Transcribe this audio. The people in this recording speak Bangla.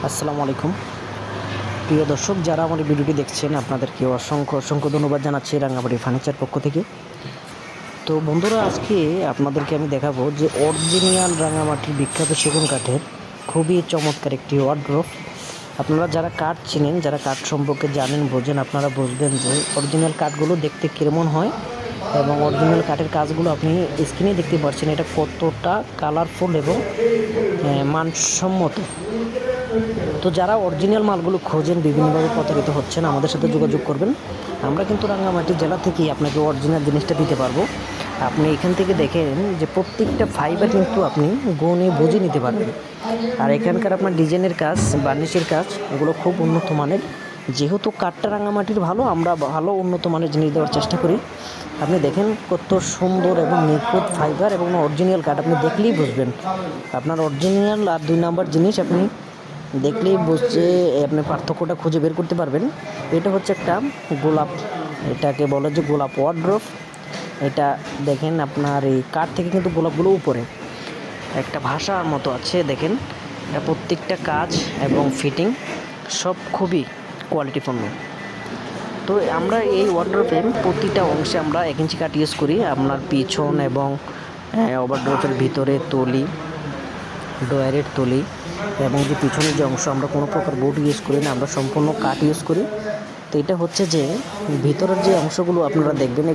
আসসালামু আলাইকুম প্রিয় দর্শক, যারা আমার ভিডিওটি দেখছেন আপনাদেরকে অসংখ্য অসংখ্য ধন্যবাদ জানাচ্ছি রাঙ্গামাটি ফার্নিচার পক্ষ থেকে। তো বন্ধুরা, আজকে আপনাদেরকে আমি দেখাবো যে অরিজিনাল রাঙ্গামাটির বিখ্যাত সেগুন কাঠের খুবই চমৎকার একটি ওয়ার্ড্রোব। আপনারা যারা কাঠ চিনেন, যারা কাঠ সম্পর্কে জানেন বোঝেন, আপনারা বুঝবেন যে অরিজিনাল কাঠগুলো দেখতে কেমন হয় এবং অরিজিনাল কাঠের কাজগুলো আপনি স্ক্রিনে দেখতে পাচ্ছেন এটা কতটা কালারফুল এবং মানসম্মত। তো যারা অরিজিনাল মালগুলো খোঁজেন, বিভিন্নভাবে প্রতারিত হচ্ছেন, আমাদের সাথে যোগাযোগ করবেন। আমরা কিন্তু রাঙ্গামাটি জেলা থেকেই আপনাকে অরিজিনাল জিনিসটা দিতে পারবো। আপনি এখান থেকে দেখেন যে প্রত্যেকটা ফাইবার কিন্তু আপনি গুণে বুঝে নিতে পারবেন। আর এখানকার আপনার ডিজাইনের কাজ, বার্নিশের কাজ, এগুলো খুব উন্নত মানের। যেহেতু কাঠটা রাঙ্গামাটির ভালো, আমরা ভালো উন্নত মানের জিনিস দেওয়ার চেষ্টা করি। আপনি দেখেন কত সুন্দর এবং নিখুঁত ফাইবার এবং অরিজিনাল কাঠ, আপনি দেখলেই বুঝবেন আপনার অরিজিনাল আর 2 নাম্বার জিনিস আপনি দেখলেই বুঝছে, আপনি পার্থক্যটা খুঁজে বের করতে পারবেন। এটা হচ্ছে একটা গোলাপ, এটাকে বলে যে গোলাপ ওয়ার্ড্রোব। এটা দেখেন আপনার এই কাঠ থেকে কিন্তু গোলাপগুলো উপরে একটা ভাষার মতো আছে। দেখেন এটা প্রত্যেকটা কাজ এবং ফিটিং সব খুবই কোয়ালিটিপূর্ণ। তো আমরা এই ওয়ার্ড্রোবে প্রতিটা অংশে আমরা 1 ইঞ্চি কাঠ ইউজ করি। আপনার পিছন এবং ওয়ার্ড্রোবের ভিতরে তলি, ডয়ারের তলি এবং যে পিছনের যে অংশ, আমরা কোনো প্রকার বোর্ড ইউজ করি না, আমরা সম্পূর্ণ কাঠ ইউজ করি। তো এটা হচ্ছে যে ভিতরের যে অংশগুলো আপনারা দেখবেন